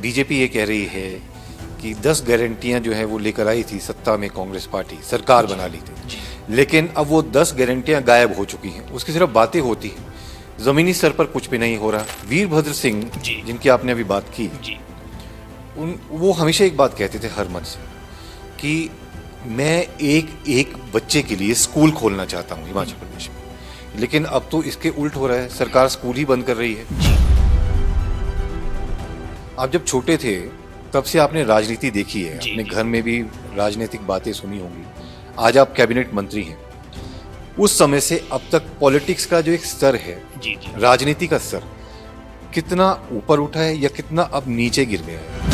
BJP ये कह रही है कि 10 गारंटियां जो है वो लेकर आई थी सत्ता में, कांग्रेस पार्टी सरकार बना ली थी, लेकिन अब वो 10 गारंटियां गायब हो चुकी हैं, उसकी सिर्फ बातें होती हैं, जमीनी स्तर पर कुछ भी नहीं हो रहा। वीरभद्र सिंह जिनकी आपने अभी बात की, वो हमेशा एक बात कहते थे हर मन से कि मैं एक बच्चे के लिए स्कूल खोलना चाहता हूं हिमाचल प्रदेश में, लेकिन अब तो इसके उल्ट हो रहा है, सरकार स्कूल ही बंद कर रही है। आप जब छोटे थे तब से आपने राजनीति देखी है, अपने घर में भी राजनीतिक बातें सुनी होंगी, आज आप कैबिनेट मंत्री हैं। उस समय से अब तक पॉलिटिक्स का जो एक स्तर है, राजनीति का स्तर कितना ऊपर उठा है या कितना अब नीचे गिर गया है?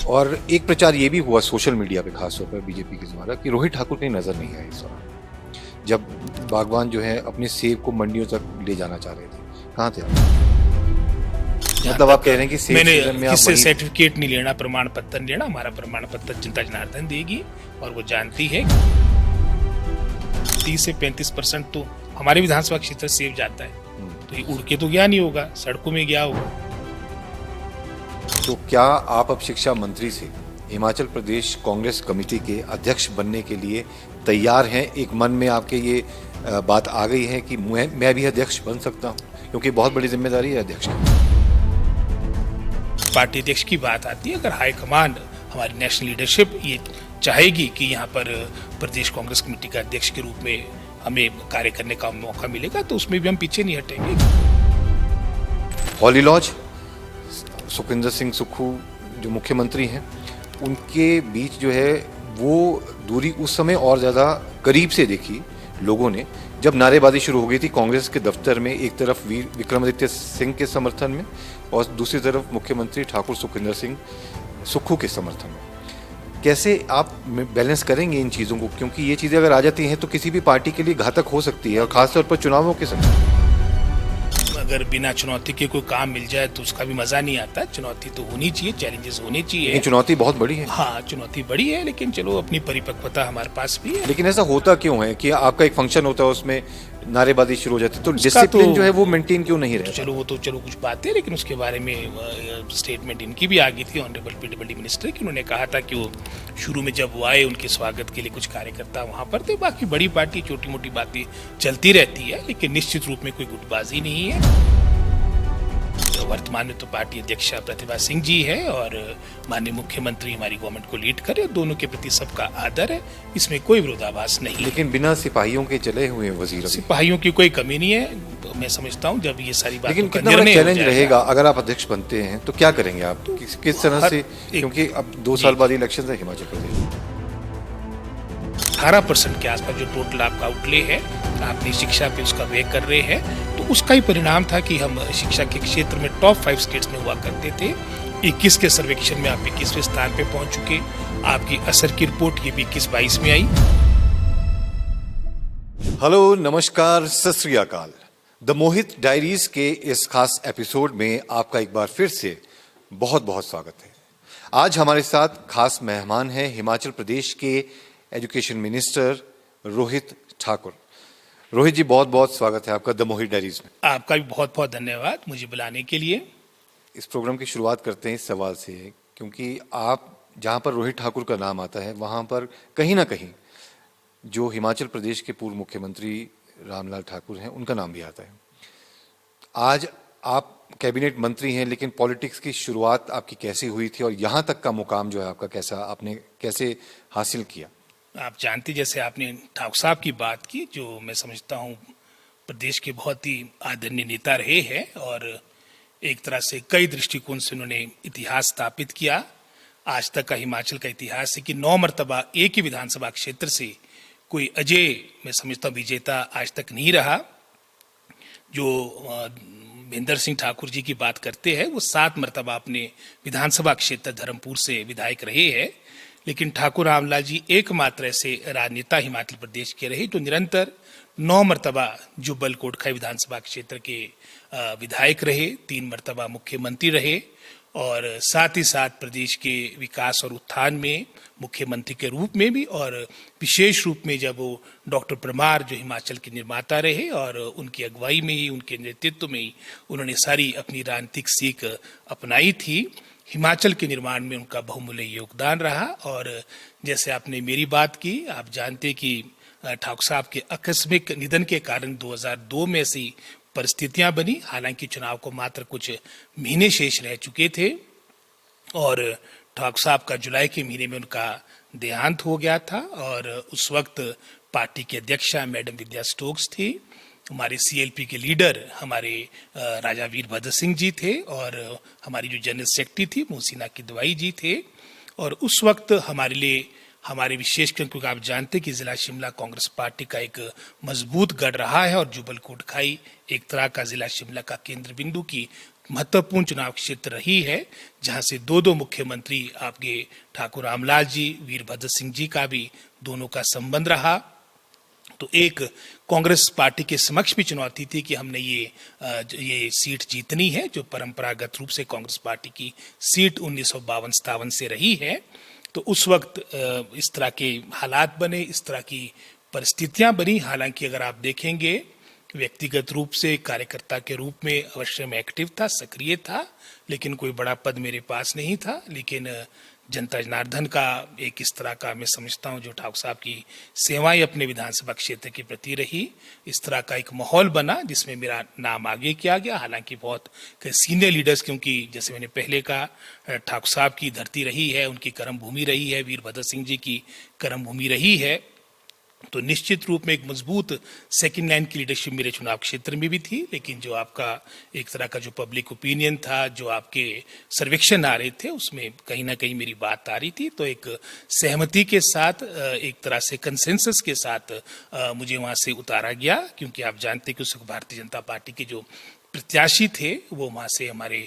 और एक प्रचार ये भी हुआ सोशल मीडिया पे, खासतौर पर बीजेपी के द्वारा, कि रोहित ठाकुर कहीं नजर नहीं आए इस दौरान, जब बागवान जो है अपने सेब को मंडियों तक ले जाना चाह रहे थे। कहाँ थे आप? मतलब आप कह रहे हैं कि सेब सीजन में किससे सर्टिफिकेट नहीं लेना, प्रमाण पत्र नहीं लेना, हमारा प्रमाण पत्र जनता जनार्दन देगी और वो जानती है 30 से 35% तो हमारे विधानसभा क्षेत्र सेब जाता है, तो ये उड़ के तो गया नहीं होगा, सड़कों में गया होगा। तो क्या आप अब शिक्षा मंत्री से हिमाचल प्रदेश कांग्रेस कमेटी के अध्यक्ष बनने के लिए तैयार हैं? एक मन में आपके ये बात आ गई है कि मैं भी अध्यक्ष बन सकता हूं, क्योंकि बहुत बड़ी जिम्मेदारी है अध्यक्ष की। पार्टी अध्यक्ष की बात आती है, अगर हाईकमान हमारी नेशनल लीडरशिप ये चाहेगी कि यहाँ पर प्रदेश कांग्रेस कमेटी का अध्यक्ष के रूप में हमें कार्य करने का मौका मिलेगा, तो उसमें भी हम पीछे नहीं हटेंगे। हॉली लॉज, सुखविंदर सिंह सुक्खू जो मुख्यमंत्री हैं, उनके बीच जो है वो दूरी उस समय और ज़्यादा करीब से देखी लोगों ने जब नारेबाजी शुरू हो गई थी कांग्रेस के दफ्तर में, एक तरफ वीर विक्रमादित्य सिंह के समर्थन में और दूसरी तरफ मुख्यमंत्री ठाकुर सुखविंदर सिंह सुक्खू के समर्थन में। कैसे आप बैलेंस करेंगे इन चीज़ों को, क्योंकि ये चीज़ें अगर आ जाती हैं तो किसी भी पार्टी के लिए घातक हो सकती है, और खासतौर पर चुनावों के समय। अगर बिना चुनौती के कोई काम मिल जाए तो उसका भी मजा नहीं आता। चुनौती तो होनी चाहिए, चैलेंजेस होने चाहिए। ये चुनौती बहुत बड़ी है। हाँ, चुनौती बड़ी है, लेकिन चलो अपनी परिपक्वता हमारे पास भी है। लेकिन ऐसा होता क्यों है कि आपका एक फंक्शन होता है, उसमें नारेबाजी शुरू हो जाती है, तो डिसिप्लिन जो है वो मेंटेन क्यों नहीं रहता? चलो कुछ बातें, लेकिन उसके बारे में स्टेटमेंट इनकी भी आ गई थी ऑनरेबल पीडब्ल्यूडी मिनिस्टर की। उन्होंने कहा था कि वो शुरू में जब वो आए उनके स्वागत के लिए कुछ कार्यकर्ता वहां पर थे। बाकी बड़ी पार्टी छोटी मोटी बातें चलती रहती है, लेकिन निश्चित रूप में कोई गुटबाजी नहीं है। वर्तमान में तो पार्टी अध्यक्ष प्रतिभा सिंह जी है और माननीय मुख्यमंत्री हमारी गवर्नमेंट को लीड करे, दोनों के प्रति सबका आदर है, इसमें कोई विरोधाभास नहीं। लेकिन बिना सिपाहियों के चले हुए वजीर, सिपाहियों की कोई कमी नहीं है, तो मैं समझता हूँ जब ये सारी बात। लेकिन कितना बड़ा चैलेंज रहेगा अगर आप अध्यक्ष बनते हैं तो क्या करेंगे आप, किस तरह से, क्योंकि अब 2 साल बाद इलेक्शन है हिमाचल प्रदेश। 18% के आसपास जो टोटल आपका आउटले है, आपने शिक्षा पे उसका व्यय कर रहे हैं, तो उसका ही परिणाम था कि हम शिक्षा के क्षेत्र में टॉप 5 स्टेट्स में हुआ करते थे। 21 के सर्वेक्षण में आप 21वें स्थान पे पहुंच चुके। आपकी असर की रिपोर्ट ये भी 21-22 में आई। हेलो, नमस्कार, सत श्री अकाल। द मोहित डायरीज के इस खास एपिसोड में आपका एक बार फिर से बहुत बहुत स्वागत है। आज हमारे साथ खास मेहमान हैं हिमाचल प्रदेश के एजुकेशन मिनिस्टर रोहित ठाकुर। रोहित जी, बहुत बहुत स्वागत है आपका द मोहित डायरीज में। आपका भी बहुत बहुत धन्यवाद मुझे बुलाने के लिए। इस प्रोग्राम की शुरुआत करते हैं इस सवाल से, क्योंकि आप जहां पर रोहित ठाकुर का नाम आता है वहां पर कहीं ना कहीं जो हिमाचल प्रदेश के पूर्व मुख्यमंत्री रामलाल ठाकुर हैं उनका नाम भी आता है। आज आप कैबिनेट मंत्री हैं, लेकिन पॉलिटिक्स की शुरुआत आपकी कैसी हुई थी और यहाँ तक का मुकाम जो है आपका कैसा, आपने कैसे हासिल किया? आप जानते, जैसे आपने ठाकुर साहब की बात की, जो मैं समझता हूँ प्रदेश के बहुत ही आदरणीय नेता रहे हैं और एक तरह से कई दृष्टिकोण से उन्होंने इतिहास स्थापित किया। आज तक का हिमाचल का इतिहास है कि 9 मरतबा एक ही विधानसभा क्षेत्र से कोई अजय, मैं समझता हूँ, विजेता आज तक नहीं रहा। जो महेंद्र सिंह ठाकुर जी की बात करते हैं, वो 7 मरतबा अपने विधानसभा क्षेत्र धर्मपुर से विधायक रहे हैं। लेकिन ठाकुर रामलाल जी एकमात्र ऐसे राजनेता हिमाचल प्रदेश के रहे जो निरंतर 9 मरतबा जुब्बल कोटखाई विधानसभा क्षेत्र के विधायक रहे, 3 मरतबा मुख्यमंत्री रहे और साथ ही साथ प्रदेश के विकास और उत्थान में मुख्यमंत्री के रूप में भी, और विशेष रूप में जब वो डॉक्टर परमार जो हिमाचल के निर्माता रहे और उनकी अगुवाई में ही, उनके नेतृत्व में ही उन्होंने सारी अपनी राजनीतिक सीख अपनाई थी। हिमाचल के निर्माण में उनका बहुमूल्य योगदान रहा। और जैसे आपने मेरी बात की, आप जानते कि ठाकुर साहब के आकस्मिक निधन के कारण 2002 में ऐसी परिस्थितियां बनी। हालांकि चुनाव को मात्र कुछ महीने शेष रह चुके थे और ठाकुर साहब का जुलाई के महीने में उनका देहांत हो गया था। और उस वक्त पार्टी की अध्यक्षा मैडम विद्या स्टोक्स थी, हमारे सीएलपी के लीडर हमारे राजा वीरभद्र सिंह जी थे, और हमारी जो जनरल सेक्रेटरी थी मोहसिना किदवाई जी थे। और उस वक्त हमारे लिए, हमारे विशेषकर, क्योंकि आप जानते कि जिला शिमला कांग्रेस पार्टी का एक मजबूत गढ़ रहा है और जुब्बल कोटखाई एक तरह का जिला शिमला का केंद्र बिंदु की महत्वपूर्ण चुनाव क्षेत्र रही है, जहां से दो मुख्यमंत्री आपके ठाकुर रामलाल जी, वीरभद्र सिंह जी का भी दोनों का संबंध रहा। तो एक कांग्रेस पार्टी के समक्ष भी चुनौती थी कि हमने ये सीट जीतनी है, जो परंपरागत रूप से कांग्रेस पार्टी की सीट 1952-57 से रही है। तो उस वक्त इस तरह के हालात बने, इस तरह की परिस्थितियां बनी। हालांकि अगर आप देखेंगे, व्यक्तिगत रूप से कार्यकर्ता के रूप में अवश्य मैं एक्टिव था, सक्रिय था, लेकिन कोई बड़ा पद मेरे पास नहीं था। लेकिन जनता जनार्दन का एक इस तरह का, मैं समझता हूं, जो ठाकुर साहब की सेवाएं अपने विधानसभा क्षेत्र के प्रति रही, इस तरह का एक माहौल बना जिसमें मेरा नाम आगे किया गया। हालांकि बहुत सीनियर लीडर्स, क्योंकि जैसे मैंने पहले कहा, ठाकुर साहब की धरती रही है, उनकी कर्म भूमि रही है, वीरभद्र सिंह जी की कर्म भूमि रही है, तो निश्चित रूप में एक मजबूत सेकंड लाइन की लीडरशिप मेरे चुनाव क्षेत्र में भी थी। लेकिन जो आपका एक तरह का जो पब्लिक ओपिनियन था, जो आपके सर्वेक्षण आ रहे थे, उसमें कहीं ना कहीं मेरी बात आ रही थी। तो एक सहमति के साथ, एक तरह से कंसेंसस के साथ मुझे वहां से उतारा गया, क्योंकि आप जानते कि उस वक्त भारतीय जनता पार्टी के जो प्रत्याशी थे वो वहां से हमारे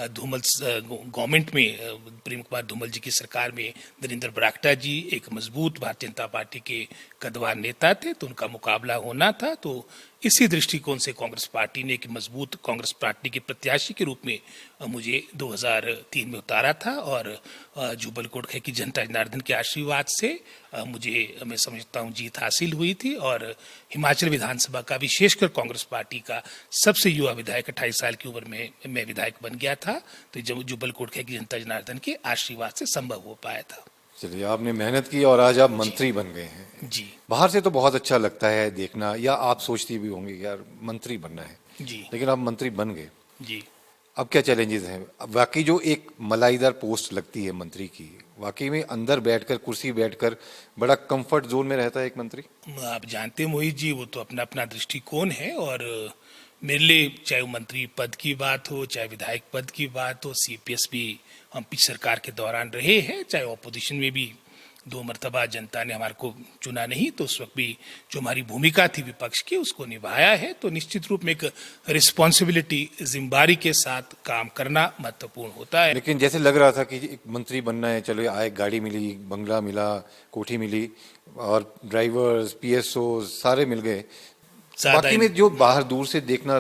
धूमल गवर्नमेंट में, प्रेम कुमार धूमल जी की सरकार में नरेंद्र बरागटा जी एक मजबूत भारतीय जनता पार्टी के कद्दावर नेता थे, तो उनका मुकाबला होना था। तो इसी दृष्टिकोण से कांग्रेस पार्टी ने एक मजबूत कांग्रेस पार्टी के प्रत्याशी के रूप में मुझे 2003 में उतारा था। और जुब्बल कोटखाई की जनता जनार्दन के आशीर्वाद से मुझे, मैं समझता हूं, जीत हासिल हुई थी। और हिमाचल विधानसभा का, विशेषकर कांग्रेस पार्टी का सबसे युवा विधायक, 28 साल की उम्र में मैं विधायक बन गया था। तो जुब्बल कोटखाई की जनता जनार्दन के आशीर्वाद से संभव हो पाया था। चलिए, आपने मेहनत की और आज आप मंत्री बन गए हैं। जी बाहर से तो बहुत अच्छा लगता है देखना, या आप सोचती भी होंगी यार मंत्री बनना है, जी लेकिन आप मंत्री बन गए। जी अब क्या चैलेंजेस हैं? अब वाकई जो एक मलाईदार पोस्ट लगती है मंत्री की, वाकई में अंदर बैठकर, कुर्सी बैठकर बड़ा कंफर्ट जोन में रहता है एक मंत्री। आप जानते हैं मोहित जी, वो तो अपना अपना दृष्टिकोण है। और मेरे लिए, चाहे वो मंत्री पद की बात हो, चाहे विधायक पद की बात हो, सीपीएस भी हम पिछली सरकार के दौरान रहे हैं, चाहे ऑपोजिशन में भी 2 मरतबा जनता ने हमारे को चुना नहीं, तो उस वक्त भी जो हमारी भूमिका थी विपक्ष की, उसको निभाया है। तो निश्चित रूप में एक रिस्पॉन्सिबिलिटी, जिम्मेदारी के साथ काम करना महत्वपूर्ण होता है। लेकिन जैसे लग रहा था कि एक मंत्री बनना है, चलो आए, गाड़ी मिली, बंगला मिला, कोठी मिली, और ड्राइवर्स, पीएसओ सारे मिल गए। बाकी में जो बाहर दूर से देखना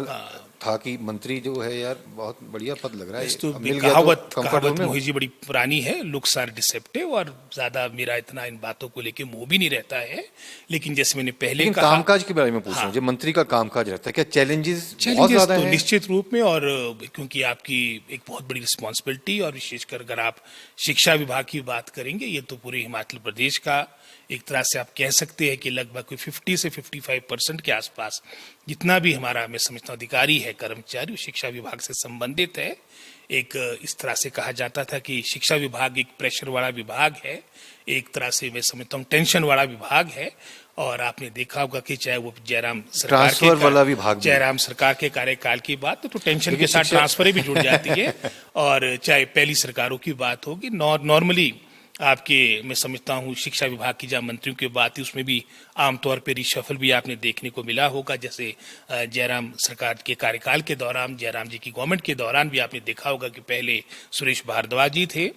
था कि मंत्री जो है यार बहुत बढ़िया पद लग रहा है, तो मिल गया, कहावत तो कंफर्ट मोहित जी बड़ी पुरानी है, लुक्स आर डिसेप्टिव। और ज्यादा मेरा इतना इन बातों को लेके मुंह भी नहीं रहता है। लेकिन जैसे मैंने पहले कहा, कामकाज के बारे में पूछ रहा हूँ, जो मंत्री का कामकाज रहता है, क्या चैलेंजेस बहुत ज्यादा तो हैं? निश्चित रूप में, और क्योंकि आपकी एक बहुत बड़ी रिस्पॉन्सिबिलिटी, और विशेषकर अगर आप शिक्षा विभाग की बात करेंगे, ये तो पूरे हिमाचल प्रदेश का एक तरह से आप कह सकते हैं कि लगभग कोई 50 से 55% के आसपास जितना भी हमारा, मैं समझता हूँ, अधिकारी है, कर्मचारी, शिक्षा विभाग से संबंधित है। एक इस तरह से कहा जाता था कि शिक्षा विभाग एक प्रेशर वाला विभाग है, एक तरह से मैं समझता हूँ टेंशन वाला विभाग है। और आपने देखा होगा कि चाहे वो जयराम सरकार ट्रांसफर वाला विभाग, जयराम सरकार के कार्यकाल की बात, तो टेंशन के साथ ट्रांसफर भी जुड़ जाती है। और चाहे पहली सरकारों की बात होगी, नॉर्मली आपके, मैं समझता हूँ, शिक्षा विभाग की जहाँ मंत्रियों की बात है, उसमें भी आमतौर पर रिशफल भी आपने देखने को मिला होगा। जैसे जयराम सरकार के कार्यकाल के दौरान, जयराम जी की गवर्नमेंट के दौरान भी आपने देखा होगा कि पहले सुरेश भारद्वाज जी थे,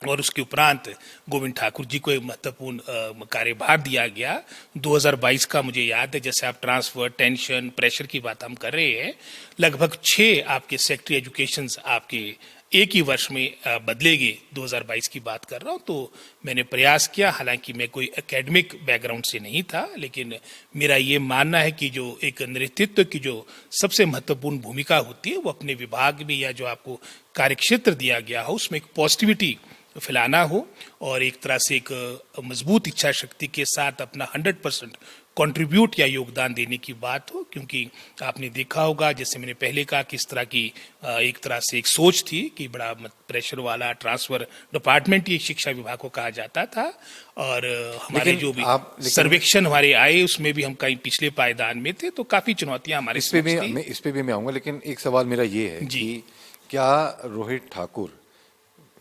और उसके उपरांत गोविंद ठाकुर जी को एक महत्वपूर्ण कार्यभार दिया गया। 2022 का मुझे याद है, जैसे आप ट्रांसफर, टेंशन, प्रेशर की बात हम कर रहे हैं, लगभग 6 आपके सेक्रेटरी एजुकेशन आपके एक ही वर्ष में बदलेंगे, 2022 की बात कर रहा हूँ, तो मैंने प्रयास किया। हालांकि मैं कोई एकेडमिक बैकग्राउंड से नहीं था, लेकिन मेरा ये मानना है कि जो एक नेतृत्व की जो सबसे महत्वपूर्ण भूमिका होती है वो अपने विभाग में या जो आपको कार्यक्षेत्र दिया गया हो उसमें एक पॉजिटिविटी फैलाना हो और एक तरह से एक मजबूत इच्छा शक्ति के साथ अपना 100% कंट्रीब्यूट या योगदान देने की बात हो। क्योंकि आपने देखा होगा, जैसे मैंने पहले कहा, कि इस तरह की एक तरह से एक सोच थी कि बड़ा प्रेशर वाला ट्रांसफर डिपार्टमेंट ये शिक्षा विभाग को कहा जाता था। और हमारे लेकिन जो भी सर्वेक्षण हमारे आए उसमें भी हम कहीं पिछले पायदान में थे, तो काफी चुनौतियां हमारे इस पे भी मैं आऊंगा, लेकिन एक सवाल मेरा ये है कि क्या रोहित ठाकुर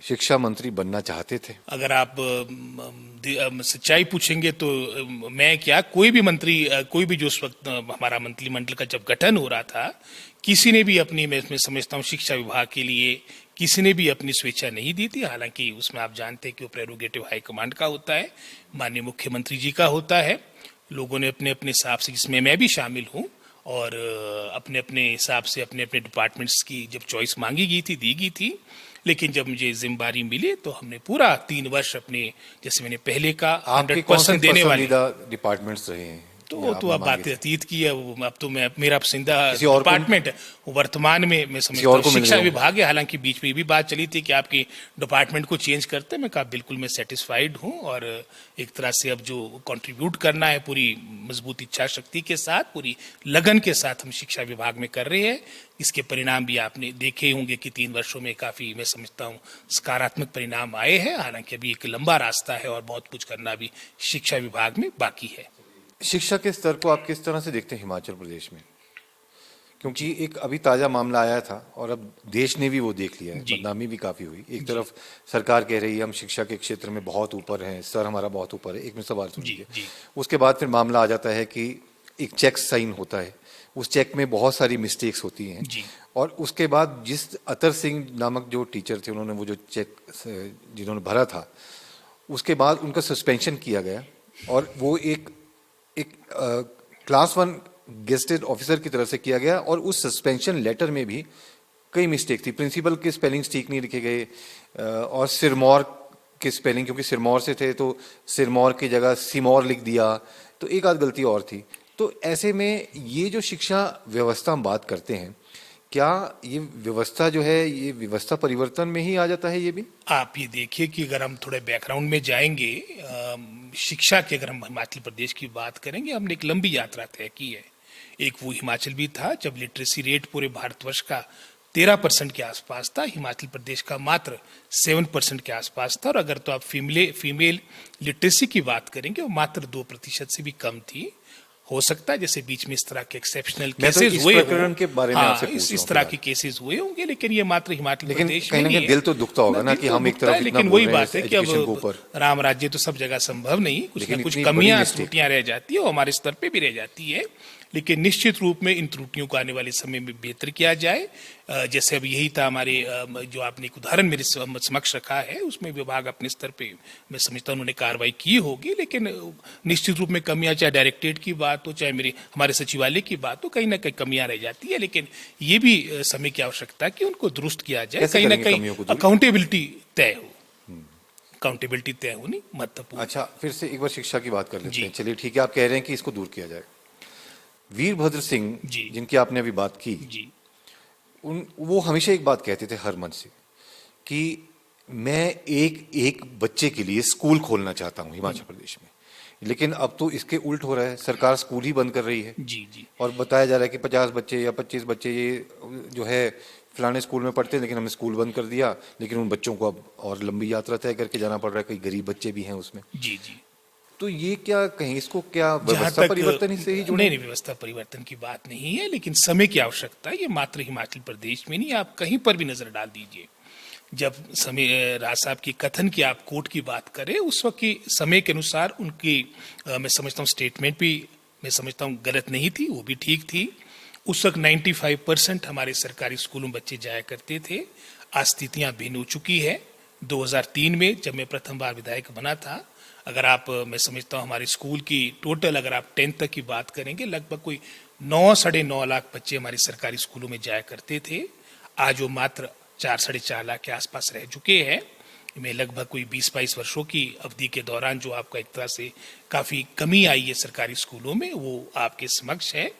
शिक्षा मंत्री बनना चाहते थे? अगर आप सच्चाई पूछेंगे तो मैं क्या, कोई भी मंत्री, कोई भी जो उस वक्त हमारा मंत्रिमंडल का जब गठन हो रहा था, किसी ने भी अपनी, मैं समझता हूँ, शिक्षा विभाग के लिए किसी ने भी अपनी स्वेच्छा नहीं दी थी। हालांकि उसमें आप जानते हैं कि वो प्रेरोगेटिव हाईकमांड का होता है, माननीय मुख्यमंत्री जी का होता है। लोगों ने अपने अपने हिसाब से, जिसमें मैं भी शामिल हूँ, और अपने अपने हिसाब से अपने अपने डिपार्टमेंट्स की जब चॉइस मांगी गई थी, दी गई थी। लेकिन जब मुझे जिम्मेदारी मिली तो हमने पूरा 3 वर्ष अपने, जैसे मैंने पहले का 100% देने वाले डिपार्टमेंट्स रहे हैं। तो अब बात अतीत की है। अब तो मैं, मेरा पसंदीदा डिपार्टमेंट वर्तमान में मैं समझता हूँ शिक्षा विभाग है। हालांकि बीच में ये भी बात चली थी कि आपके डिपार्टमेंट को चेंज करते हैं। मैं कहा बिल्कुल मैं सेटिस्फाइड हूँ, और एक तरह से अब जो कंट्रीब्यूट करना है पूरी मजबूत इच्छा शक्ति के साथ, पूरी लगन के साथ हम शिक्षा विभाग में कर रहे हैं। इसके परिणाम भी आपने देखे होंगे कि 3 वर्षों में काफी, मैं समझता हूँ, सकारात्मक परिणाम आए हैं। हालांकि अभी एक लंबा रास्ता है और बहुत कुछ करना भी शिक्षा विभाग में बाकी है। शिक्षा के स्तर को आप किस तरह से देखते हैं हिमाचल प्रदेश में? क्योंकि एक अभी ताजा मामला आया था और अब देश ने भी वो देख लिया है, बदनामी भी काफी हुई। एक तरफ सरकार कह रही है हम शिक्षा के क्षेत्र में बहुत ऊपर हैं, स्तर हमारा बहुत ऊपर है। एक में सवाल सुनिए, उसके बाद फिर मामला आ जाता है कि एक चेक साइन होता है, उस चेक में बहुत सारी मिस्टेक्स होती हैं, और उसके बाद जिस अतर सिंह नामक जो टीचर थे, उन्होंने वो जो चेक जिन्होंने भरा था, उसके बाद उनका सस्पेंशन किया गया, और वो एक क्लास 1 गेस्टेड ऑफिसर की तरफ से किया गया। और उस सस्पेंशन लेटर में भी कई मिस्टेक थी। प्रिंसिपल के स्पेलिंग्स ठीक नहीं लिखे गए, और सिरमौर के स्पेलिंग, क्योंकि सिरमौर से थे तो सिरमौर की जगह सिमौर लिख दिया, तो एक आध गलती और थी। तो ऐसे में ये जो शिक्षा व्यवस्था हम बात करते हैं, क्या ये व्यवस्था जो है, ये व्यवस्था परिवर्तन में ही आ जाता है? ये भी आप ये देखिए कि अगर हम थोड़े बैकग्राउंड में जाएंगे, शिक्षा की अगर हम हिमाचल प्रदेश की बात करेंगे, हमने एक लंबी यात्रा तय की है। एक वो हिमाचल भी था जब लिटरेसी रेट पूरे भारतवर्ष का 13% के आसपास था, हिमाचल प्रदेश का मात्र 7% के आसपास था। और अगर तो आप फीमेल लिटरेसी की बात करेंगे, वो मात्र 2% से भी कम थी। हो सकता है जैसे बीच में इस तरह के एक्सेप्शनल केसेस हुए प्रकरण के बारे में आपसे पूछ रहा हूं, इस तरह के केसेस हुए होंगे, लेकिन ये मात्र हिमाचल प्रदेश में नहीं है। दिल तो दुखता होगा ना कि हम एक तरफ, लेकिन वही बात है कि अब राम राज्य तो सब जगह संभव नहीं, कुछ ना कुछ कमियां, त्रुटियां रह जाती है, और हमारे स्तर पे भी रह जाती है। लेकिन निश्चित रूप में इन त्रुटियों को आने वाले समय में बेहतर किया जाए। जैसे अब यही था हमारे, जो आपने एक उदाहरण मेरे समक्ष रखा है, उसमें विभाग अपने स्तर पे, मैं समझता हूं, उन्होंने कार्रवाई की होगी। लेकिन निश्चित रूप में कमियां, चाहे डायरेक्टरेट की बात हो, चाहे हमारे सचिवालय की बात हो, कहीं ना कहीं कमियां रह जाती है। लेकिन ये भी समय की आवश्यकता है कि उनको दुरुस्त किया जाए, कहीं ना कहीं अकाउंटेबिलिटी तय हो। अकाउंटेबिलिटी तय होनी महत्वपूर्ण। अच्छा, फिर से एक बार शिक्षा की बात कर लेते हैं। चलिए ठीक है, आप कह रहे हैं कि इसको दूर किया जाए। वीरभद्र सिंह जिनकी आपने अभी बात की, वो हमेशा एक बात कहते थे हर मन से कि मैं एक बच्चे के लिए स्कूल खोलना चाहता हूं हिमाचल प्रदेश में। लेकिन अब तो इसके उल्ट हो रहा है, सरकार स्कूल ही बंद कर रही है। और बताया जा रहा है कि 50 बच्चे या 25 बच्चे ये जो है फलाने स्कूल में पढ़ते हैं, लेकिन हमने स्कूल बंद कर दिया। लेकिन उन बच्चों को अब और लंबी यात्रा तय करके जाना पड़ रहा है, कई गरीब बच्चे भी हैं उसमें। तो ये क्या कहीं, इसको क्या व्यवस्था परिवर्तन से ही जुड़े? नहीं, व्यवस्था परिवर्तन की बात नहीं है, लेकिन समय की आवश्यकता है। ये मात्र हिमाचल प्रदेश में नहीं, आप कहीं पर भी नजर डाल दीजिए। जब समय राज साहब की कथन की आप कोर्ट की बात करें, उस वक्त की समय के अनुसार उनकी मैं समझता हूँ स्टेटमेंट भी, मैं समझता हूँ, गलत नहीं थी, वो भी ठीक थी। उस वक्त 95% हमारे सरकारी स्कूलों में बच्चे जाया करते थे। आज स्थितियां भिन्न हो चुकी है। 2003 में जब मैं प्रथम बार विधायक बना था, अगर आप, मैं समझता हूँ, हमारे स्कूल की टोटल अगर आप 10th तक की बात करेंगे, लगभग कोई 9 साढ़े 9 लाख बच्चे हमारे सरकारी स्कूलों में जाया करते थे। आज वो मात्र 4-4.5 लाख के आसपास रह चुके हैं। में लगभग कोई 20-22 वर्षों की अवधि के दौरान जो आपका एक तरह से काफ़ी कमी आई है सरकारी स्कूलों में, वो आपके समक्ष है।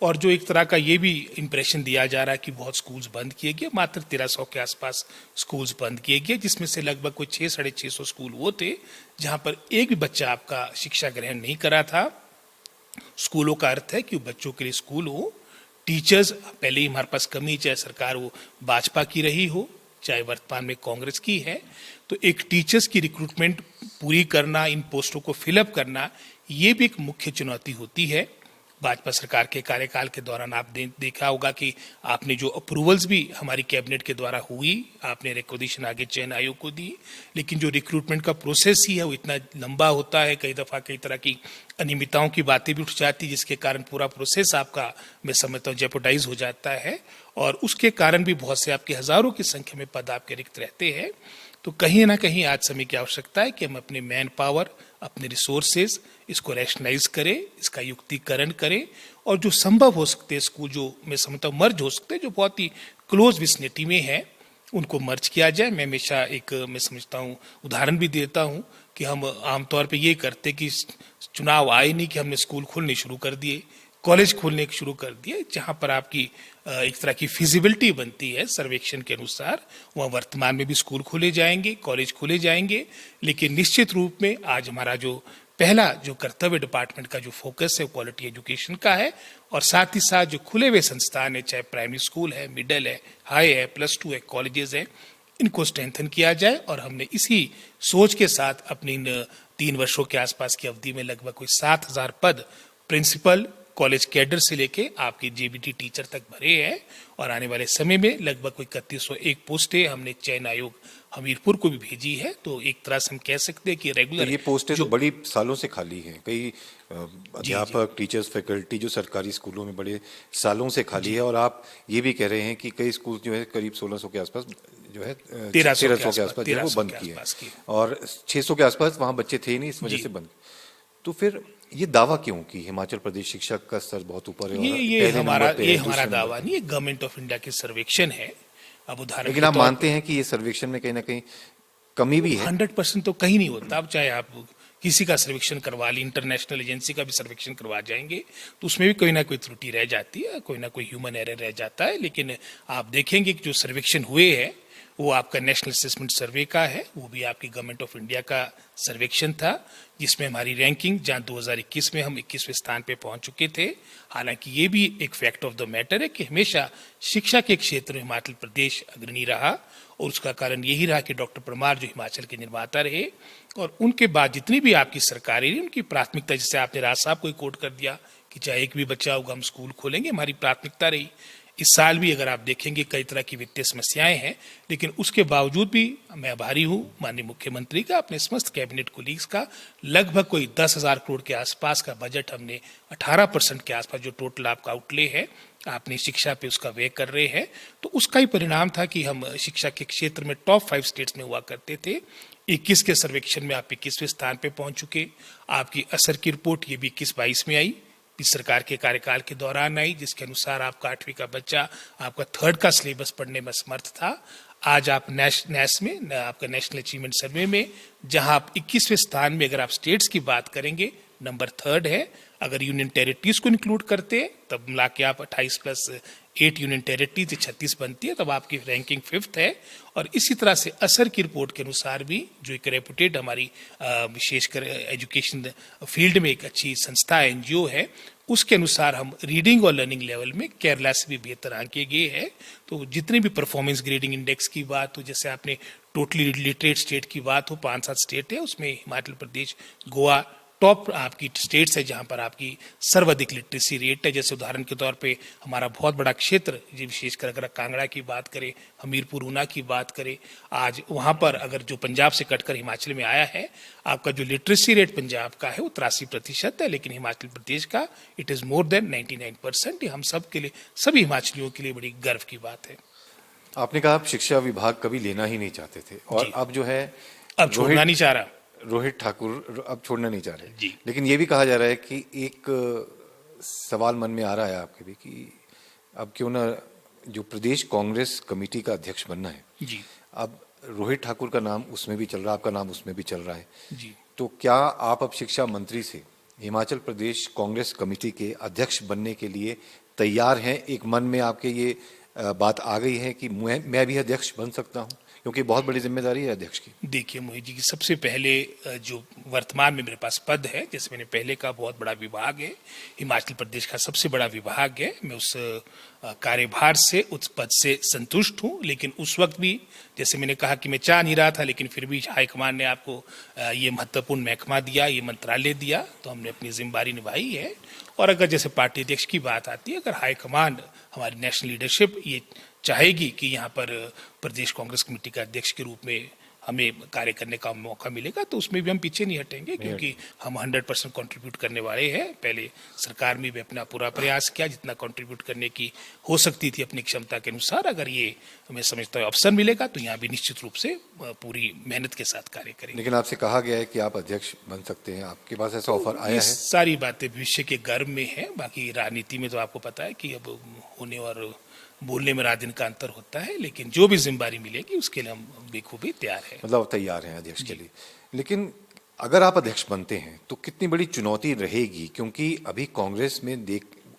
और जो एक तरह का ये भी इम्प्रेशन दिया जा रहा है कि बहुत स्कूल्स बंद किए गए, मात्र 1300 के आसपास स्कूल्स बंद किए गए, जिसमें से लगभग कोई 600-650 स्कूल वो थे जहां पर एक भी बच्चा आपका शिक्षा ग्रहण नहीं करा था। स्कूलों का अर्थ है कि बच्चों के लिए स्कूल हो, टीचर्स पहले ही हमारे पास कमी, चाहे सरकार वो भाजपा की रही हो चाहे वर्तमान में कांग्रेस की है, तो एक टीचर्स की रिक्रूटमेंट पूरी करना, इन पोस्टों को फिलअप करना, ये भी एक मुख्य चुनौती होती है। भाजपा सरकार के कार्यकाल के दौरान आप देखा होगा कि आपने जो अप्रूवल्स भी हमारी कैबिनेट के द्वारा हुई, आपने रिकॉर्डेशन आगे चयन आयोग को दी, लेकिन जो रिक्रूटमेंट का प्रोसेस ही है वो इतना लंबा होता है, कई दफा कई तरह की अनियमितताओं की बातें भी उठ जाती, जिसके कारण पूरा प्रोसेस आपका, मैं समझता हूँ, जेपोटाइज हो जाता है। और उसके कारण भी बहुत से आपके हजारों की संख्या में पद आपके रिक्त रहते हैं। तो कहीं ना कहीं आज समय की आवश्यकता है कि हम अपने मैन पावर, अपने रिसोर्सेज, इसको रैशनलाइज करें, इसका युक्तिकरण करें, और जो संभव हो सकते हैं स्कूल, जो मैं समझता हूँ मर्ज हो सकते हैं, जो बहुत ही क्लोज विसिनिटी में है, उनको मर्ज किया जाए। मैं हमेशा एक, मैं समझता हूँ, उदाहरण भी देता हूँ कि हम आमतौर पे ये करते कि चुनाव आए नहीं कि हमने स्कूल खोलने शुरू कर दिए, कॉलेज खोलने शुरू कर दिए, जहां पर आपकी एक तरह की फिजिबिलिटी बनती है सर्वेक्षण के अनुसार, वहाँ वर्तमान में भी स्कूल खोले जाएंगे, कॉलेज खोले जाएंगे। लेकिन निश्चित रूप में आज हमारा जो पहला जो कर्तव्य डिपार्टमेंट का जो फोकस है वो क्वालिटी एजुकेशन का है, और साथ ही साथ जो खुले हुए संस्थान है, चाहे प्राइमरी स्कूल है, मिडिल है, हाई है, +2 है, कॉलेजेस है, इनको स्ट्रेंथन किया जाए। और हमने इसी सोच के साथ अपनी इन 3 वर्षों के आसपास की अवधि में लगभग कोई 7000 पद प्रिंसिपल, कॉलेज कैडर से लेके आपकी जेबीटी टीचर तक भरे हैं, और आने वाले समय में लगभग कोई 3101 पोस्टें हमने चयन आयोग हमीरपुर को भी भेजी है। तो एक तरह से हम कह सकते हैं कि रेगुलर तो ये पोस्टें तो बड़ी सालों से खाली हैं, कई अध्यापक, टीचर्स, फैकल्टी जो सरकारी स्कूलों में बड़े सालों से खाली है, और आप ये भी कह रहे हैं कि कई स्कूल जो है करीब 1600 के आसपास जो है 1300 के आसपास जो है वो बंद किए हैं, और 600 के आसपास वहाँ बच्चे थे ही नहीं, इस वजह से बंद। तो फिर ये दावा क्यों कि हिमाचल प्रदेश शिक्षक का स्तर बहुत ऊपर है? ये हमारा दावा नहीं है, गवर्नमेंट ऑफ इंडिया के सर्वेक्षण है। अब उदाहरण, लेकिन आप मानते हैं कि ये सर्वेक्षण में कहीं ना कहीं कमी भी है? 100% तो कहीं नहीं होता। अब चाहे आप किसी का सर्वेक्षण करवा ली, इंटरनेशनल एजेंसी का भी सर्वेक्षण करवा जाएंगे, तो उसमें भी कोई ना कोई त्रुटि रह जाती है, कोई ना कोई ह्यूमन एरर रह जाता है। लेकिन आप देखेंगे कि जो सर्वेक्षण हुए हैं वो आपका नेशनल असेसमेंट सर्वे का है, वो भी आपकी गवर्नमेंट ऑफ इंडिया का सर्वेक्षण था, जिसमें हमारी रैंकिंग जहाँ 2021 में हम 21वें स्थान पे पहुंच चुके थे। हालांकि ये भी एक फैक्ट ऑफ द मैटर है कि हमेशा शिक्षा के क्षेत्र में हिमाचल प्रदेश अग्रणी रहा, और उसका कारण यही रहा कि डॉक्टर परमार जो हिमाचल के निर्माता रहे, और उनके बाद जितनी भी आपकी सरकारें रही, उनकी प्राथमिकता, जैसे आपने राज साहब को कोट कर दिया कि चाहे एक भी बच्चा होगा हम स्कूल खोलेंगे, हमारी प्राथमिकता रही। इस साल भी अगर आप देखेंगे कई तरह की वित्तीय समस्याएं हैं, लेकिन उसके बावजूद भी मैं आभारी हूं माननीय मुख्यमंत्री का, अपने समस्त कैबिनेट कोलीग्स का। लगभग कोई 10,000 करोड़ के आसपास का बजट हमने 18% के आसपास जो टोटल आपका आउटले है आपने शिक्षा पे उसका व्यय कर रहे हैं। तो उसका ही परिणाम था कि हम शिक्षा के क्षेत्र में टॉप 5 स्टेट्स में हुआ करते थे। 21 के सर्वेक्षण में आप 21वें स्थान पे पहुंच चुके। आपकी असर की रिपोर्ट ये भी 21-22 में आई, इस सरकार के कार्यकाल के दौरान आई, जिसके अनुसार आपका 8वीं का बच्चा आपका 3rd का सिलेबस पढ़ने में समर्थ था। आज आप नेश में आपका नेशनल अचीवमेंट सर्वे में, जहां आप 21वें स्थान में, अगर आप स्टेट्स की बात करेंगे, नंबर 3rd है। अगर यूनियन टेरिटरीज को इंक्लूड करते हैं तब मिला के आप 28+8 यूनियन टेरिटरीज 36 बनती है, तब आपकी रैंकिंग 5th है। और इसी तरह से असर की रिपोर्ट के अनुसार भी, जो एक रेपुटेड हमारी विशेषकर एजुकेशन फील्ड में एक अच्छी संस्था एनजीओ है, उसके अनुसार हम रीडिंग और लर्निंग लेवल में केरला से भी बेहतर आंके गए हैं। तो जितने भी परफॉर्मेंस ग्रेडिंग इंडेक्स की बात हो, जैसे आपने टोटली लिटरेट स्टेट की बात हो, 5-7 स्टेट है, उसमें हिमाचल प्रदेश, गोवा टॉप आपकी स्टेट्स है जहां पर आपकी सर्वाधिक लिटरेसी रेट है। जैसे उदाहरण के तौर पे हमारा बहुत बड़ा क्षेत्र, विशेषकर अगर कांगड़ा की बात करें, हमीरपुर, ऊना की बात करें, आज वहां पर अगर जो पंजाब से कटकर हिमाचल में आया है, आपका जो लिटरेसी रेट पंजाब का है वो 83% है, लेकिन हिमाचल प्रदेश का इट इज मोर देन 99%। हम सब के लिए, सभी हिमाचलियों के लिए बड़ी गर्व की बात है। आपने कहा आप शिक्षा विभाग कभी लेना ही नहीं चाहते थे, और अब जो है अब छोड़ना नहीं चाह रहा। रोहित ठाकुर अब छोड़ना नहीं चाह रहे जी। लेकिन ये भी कहा जा रहा है कि एक सवाल मन में आ रहा है आपके भी कि अब क्यों ना जो प्रदेश कांग्रेस कमेटी का अध्यक्ष बनना है, जी अब रोहित ठाकुर का नाम उसमें भी चल रहा है, आपका नाम उसमें भी चल रहा है, जी। तो क्या आप अब शिक्षा मंत्री से हिमाचल प्रदेश कांग्रेस कमेटी के अध्यक्ष बनने के लिए तैयार हैं? एक मन में आपके ये बात आ गई है कि मैं भी अध्यक्ष बन सकता हूं, क्योंकि बहुत बड़ी जिम्मेदारी है अध्यक्ष की। देखिए मोहित जी की सबसे पहले जो वर्तमान में मेरे पास पद है, जैसे मैंने पहले कहा, बहुत बड़ा विभाग है, हिमाचल प्रदेश का सबसे बड़ा विभाग है। मैं उस कार्यभार से, उस पद से संतुष्ट हूं। लेकिन उस वक्त भी, जैसे मैंने कहा कि मैं चाह नहीं रहा था, लेकिन फिर भी हाईकमान ने आपको ये महत्वपूर्ण महकमा दिया, ये मंत्रालय दिया, तो हमने अपनी जिम्मेदारी निभाई है। और अगर जैसे पार्टी अध्यक्ष की बात आती है, अगर हाईकमान, हमारी नेशनल लीडरशिप ये चाहेगी कि यहाँ पर प्रदेश कांग्रेस कमेटी का अध्यक्ष के रूप में हमें कार्य करने का मौका मिलेगा, तो उसमें भी हम पीछे नहीं हटेंगे, क्योंकि हम 100% कंट्रीब्यूट करने वाले हैं। पहले सरकार में भी अपना पूरा प्रयास किया, जितना कंट्रीब्यूट करने की हो सकती थी अपनी क्षमता के अनुसार। अगर ये मैं समझता हूँ अवसर मिलेगा, तो यहाँ भी निश्चित रूप से पूरी मेहनत के साथ कार्य करेंगे। लेकिन आपसे कहा गया है कि आप अध्यक्ष बन सकते हैं, आपके पास ऐसा ऑफर आया ये है? सारी बातें भविष्य के गर्भ में है। बाकी राजनीति में तो आपको पता है कि अब होने और बोलने में रात दिन का अंतर होता है, लेकिन जो भी जिम्मेदारी मिलेगी उसके लिए हम बेखूबी तैयार हैं। मतलब तैयार हैं अध्यक्ष के लिए। लेकिन अगर आप अध्यक्ष बनते हैं तो कितनी बड़ी चुनौती रहेगी, क्योंकि अभी कांग्रेस में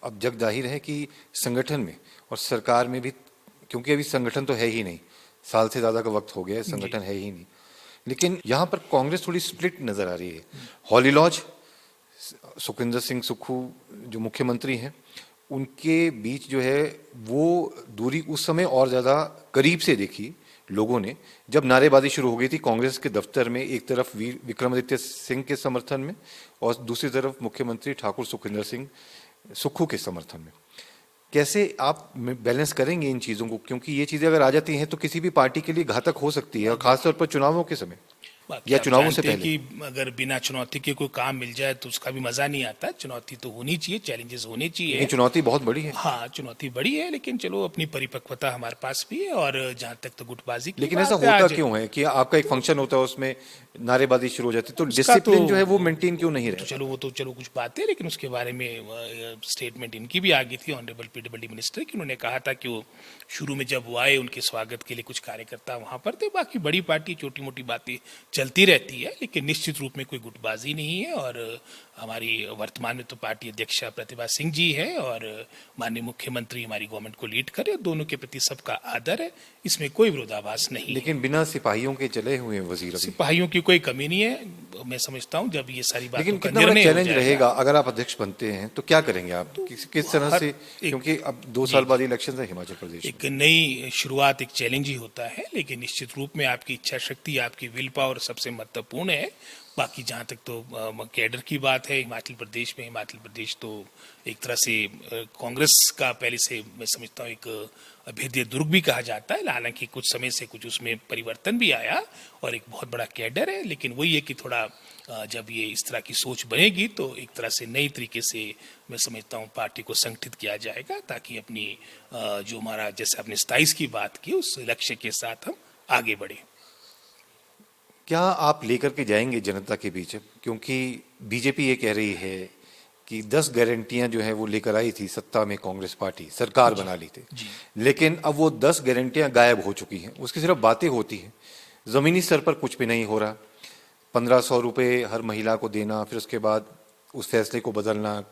अब जग जाहिर है कि संगठन में और सरकार में भी, क्योंकि अभी संगठन तो है ही नहीं, साल से ज्यादा का वक्त हो गया है, संगठन है ही नहीं, लेकिन यहाँ पर कांग्रेस थोड़ी स्प्लिट नजर आ रही है। हॉली लॉज, सुखविंदर सिंह सुक्खू जो मुख्यमंत्री हैं, उनके बीच जो है वो दूरी उस समय और ज़्यादा करीब से देखी लोगों ने जब नारेबाजी शुरू हो गई थी कांग्रेस के दफ्तर में, एक तरफ विक्रमादित्य सिंह के समर्थन में और दूसरी तरफ मुख्यमंत्री ठाकुर सुखविंदर सिंह सुक्खू के समर्थन में। कैसे आप बैलेंस करेंगे इन चीज़ों को, क्योंकि ये चीज़ें अगर आ जाती हैं तो किसी भी पार्टी के लिए घातक हो सकती है, और खासतौर पर चुनावों के समय या चुनावों से पहले। कि अगर बिना चुनौती के कोई काम मिल जाए तो उसका भी मजा नहीं आता। चुनौती तो होनी चाहिए, चैलेंजेस होने चाहिए। लेकिन चुनौती बहुत बड़ी है। हाँ, चुनौती बड़ी है, लेकिन चलो अपनी परिपक्वता हमारे पास भी है। और जहाँ तक तो गुटबाजी की लेकिन बात ऐसा है, होता आज क्यों है कि आपका एक फंक्शन होता है उसमें नारेबाजी शुरू हो जाती है, तो डिसिप्लिन जो है वो मेंटेन क्यों नहीं तो रहता? चलो कुछ बातें, लेकिन उसके बारे में स्टेटमेंट इनकी भी आ गई थी, ऑनरेबल पीडब्ल्यूडी मिनिस्टर की। उन्होंने कहा था कि वो शुरू में जब वो आए, उनके स्वागत के लिए कुछ कार्यकर्ता वहां पर थे। बाकी बड़ी पार्टी छोटी मोटी बातें चलती रहती है, लेकिन निश्चित रूप में कोई गुटबाजी नहीं है। और हमारी वर्तमान में तो पार्टी अध्यक्षा प्रतिभा सिंह जी है, और माननीय मुख्यमंत्री हमारी गवर्नमेंट को लीड करे, दोनों के प्रति सबका आदर है, इसमें कोई विरोधाभास नहीं है। लेकिन बिना सिपाहियों के चले हुए हैं वजीर अभी। सिपाहियों की कोई कमी नहीं है, मैं समझता हूँ जब ये सारी बातों लेकिन का कितना बड़ा निर्णय हो चैलेंज जाएगा। रहेगा अगर आप अध्यक्ष बनते हैं, तो क्या करेंगे आप, किस तरह से, क्योंकि अब 2 साल बाद इलेक्शन है हिमाचल प्रदेश में। एक नई शुरुआत, एक चैलेंज ही होता है, लेकिन निश्चित रूप में आपकी इच्छा शक्ति, आपकी विल पावर सबसे महत्वपूर्ण है। बाकी जहाँ तक तो कैडर की बात है हिमाचल प्रदेश तो एक तरह से कांग्रेस का पहले से मैं समझता हूँ एक अभेद्य दुर्ग भी कहा जाता है। हालांकि कुछ समय से कुछ उसमें परिवर्तन भी आया और एक बहुत बड़ा कैडर है, लेकिन वही है कि थोड़ा जब ये इस तरह की सोच बनेगी तो एक तरह से नई तरीके से मैं समझता हूँ पार्टी को संगठित किया जाएगा, ताकि अपनी जो हमारा, जैसे आपने 27 की बात की, उस लक्ष्य के साथ हम आगे बढ़े। क्या आप लेकर के जाएंगे जनता के बीच, क्योंकि बीजेपी ये कह रही है कि 10 गारंटियां जो है वो लेकर आई थी सत्ता में कांग्रेस पार्टी, सरकार बना ली थी, लेकिन अब वो 10 गारंटियां गायब हो चुकी हैं, उसकी सिर्फ बातें होती हैं, जमीनी स्तर पर कुछ भी नहीं हो रहा। 1500 रुपये हर महिला को देना, फिर उसके बाद उस फैसले को बदलना,